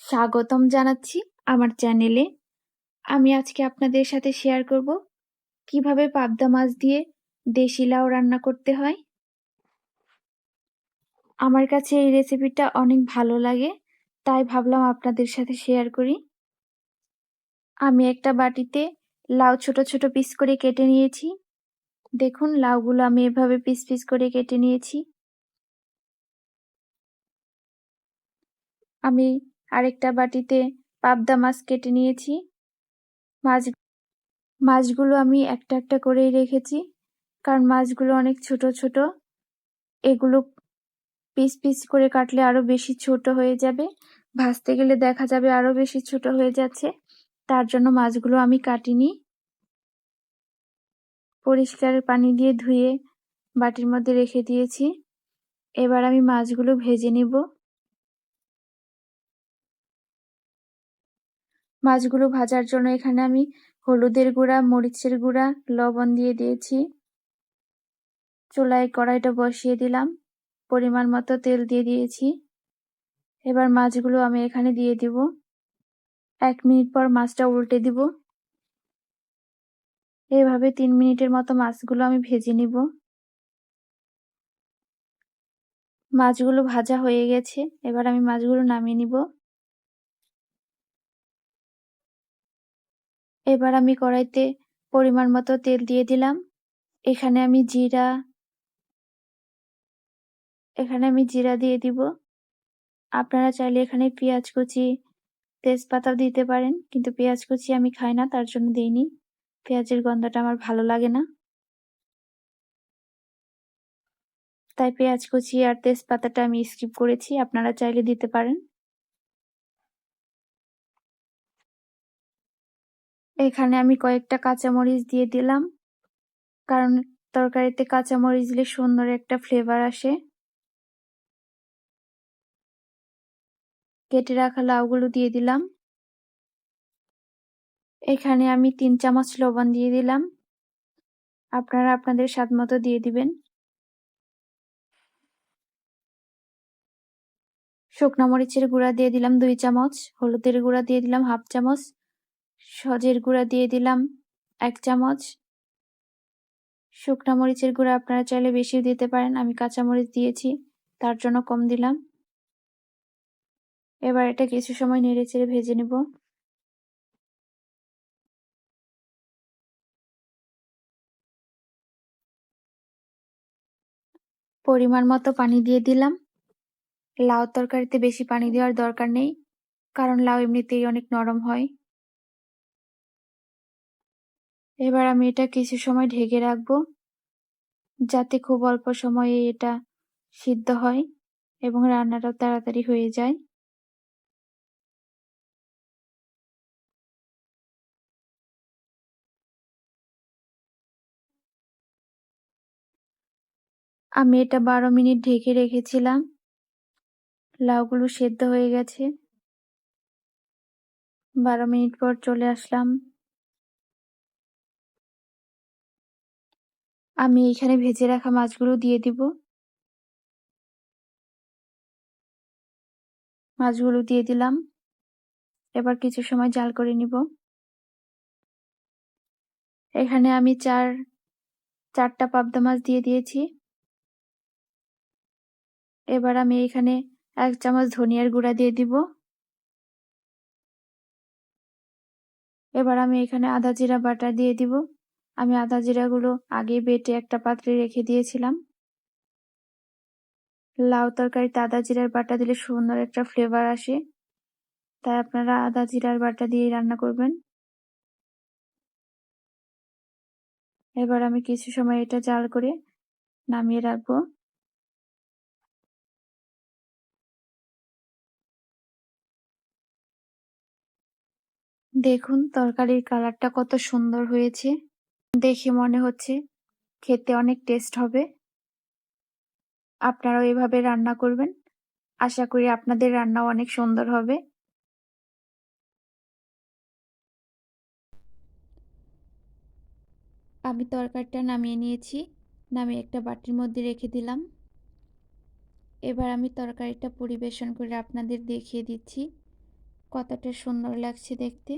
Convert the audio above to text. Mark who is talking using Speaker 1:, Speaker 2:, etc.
Speaker 1: স্বাগতম জানাচ্ছি আমার চ্যানেলে। আমি আজকে আপনাদের সাথে শেয়ার করব কিভাবে পাবদা মাছ দিয়ে দেশি লাউ রান্না করতে হয়। আমার কাছে এই রেসিপিটা অনেক ভালো লাগে, তাই ভাবলাম আপনাদের সাথে শেয়ার করি। আমি একটা বাটিতে লাউ ছোট ছোট পিস করে কেটে নিয়েছি। দেখুন, লাউগুলো আমি এভাবে পিস পিস করে কেটে নিয়েছি। আমি আরেকটা বাটিতে পাবদা মাছ কেটে নিয়েছি। মাছগুলো আমি একটা একটা করেই রেখেছি, কারণ মাছগুলো অনেক ছোট ছোট। এগুলো পিস পিস করে কাটলে আরো বেশি ছোট হয়ে যাবে, ভাজতে গেলে দেখা যাবে আরো বেশি ছোট হয়ে যাচ্ছে। তার জন্য মাছগুলো আমি কাটিনি। পরিষ্কার পানি দিয়ে ধুয়ে বাটির মধ্যে রেখে দিয়েছি। এবার আমি মাছগুলো ভেজে নিব। মাছগুলো ভাজার জন্য এখানে আমি হলুদের গুঁড়া, মরিচের গুঁড়া, লবণ দিয়ে দিয়েছি। চুলায় কড়াইটা বসিয়ে দিলাম, পরিমাণ মতো তেল দিয়ে দিয়েছি। এবার মাছগুলো আমি এখানে দিয়ে দিব। 1 মিনিট পর মাছটা উল্টে দিব। এভাবে 3 মিনিটের মতো মাছগুলো আমি ভেজে নিব। মাছগুলো ভাজা হয়ে গেছে, এবার আমি মাছগুলো নামিয়ে নিব। এবার আমি কড়াইতে পরিমাণ মতো তেল দিয়ে দিলাম। এখানে আমি জিরা দিয়ে দিব। আপনারা চাইলে এখানে পেঁয়াজ কুচি, তেজপাতাও দিতে পারেন, কিন্তু পেঁয়াজ কুচি আমি খাই না, তার জন্য দেইনি। পেঁয়াজের গন্ধটা আমার ভালো লাগে না, তাই পেঁয়াজ কুচি আর তেজপাতাটা আমি স্কিপ করেছি। আপনারা চাইলে দিতে পারেন। এখানে আমি কয়েকটা কাঁচামরিচ দিয়ে দিলাম, কারণ তরকারিতে কাঁচামরিচ দিলে সুন্দর একটা ফ্লেভার আসে। কেটে রাখা লাউগুলো দিয়ে দিলাম। এখানে আমি 3 চামচ লবণ দিয়ে দিলাম। আপনারা আপনাদের স্বাদ মতো দিয়ে দিবেন। শুকনা মরিচের গুঁড়া দিয়ে দিলাম 2 চামচ, হলুদের গুঁড়া দিয়ে দিলাম 1/2 চামচ, সজের গুঁড়া দিয়ে দিলাম 1 চামচ। শুকনা মরিচের গুঁড়া আপনারা চাইলে বেশিও দিতে পারেন, আমি কাঁচা মরিচ দিয়েছি, তার জন্য কম দিলাম। এবার এটা কিছু সময় নেড়েচেড়ে ভেজে নেব। পরিমাণ মতো পানি দিয়ে দিলাম। লাউ তরকারিতে বেশি পানি দেওয়ার দরকার নেই, কারণ লাউ এমনিতেই অনেক নরম হয়। এবার আমি এটা কিছু সময় ঢেকে রাখবো, যাতে খুব অল্প সময়ে এটা সিদ্ধ হয় এবং রান্নাটাও তাড়াতাড়ি হয়ে যায়। আমি এটা 12 মিনিট ঢেকে রেখেছিলাম। লাউগুলো সেদ্ধ হয়ে গেছে। 12 মিনিট পর চলে আসলাম। আমি এখানে ভেজে রাখা মাছগুলো দিয়ে দিব। মাছগুলো দিয়ে দিলাম। এবার কিছু সময় জাল করে নিব। এখানে আমি 4টা পাবদা মাছ দিয়ে দিয়েছি। এবার আমি এখানে 1 চামচ ধনিয়ার গুঁড়া দিয়ে দিব। এবার আমি এখানে আদা জিরা বাটা দিয়ে দিব। আমি আদা জিরাগুলো আগে বেটে একটা পাত্রে রেখে দিয়েছিলাম। লাউ তরকারিতে আদা জিরার বাটা দিলে সুন্দর একটা ফ্লেভার আসে, তাই আপনারা আদা জিরার বাটা দিয়ে রান্না করবেন। এবার আমি কিছু সময় এটা জাল করে নামিয়ে রাখবো। দেখুন তরকারির কালারটা কত সুন্দর হয়েছে। দেখে মনে হচ্ছে খেতে অনেক টেস্ট হবে। আপনারাও এভাবে রান্না করবেন। আশা করি আপনাদের রান্নাও অনেক সুন্দর হবে। আমি তরকারিটা নামিয়ে নিয়েছি। নামিয়ে একটা বাটির মধ্যে রেখে দিলাম। এবার আমি তরকারিটা পরিবেশন করে আপনাদের দেখিয়ে দিচ্ছি কতটা সুন্দর লাগছে দেখতে।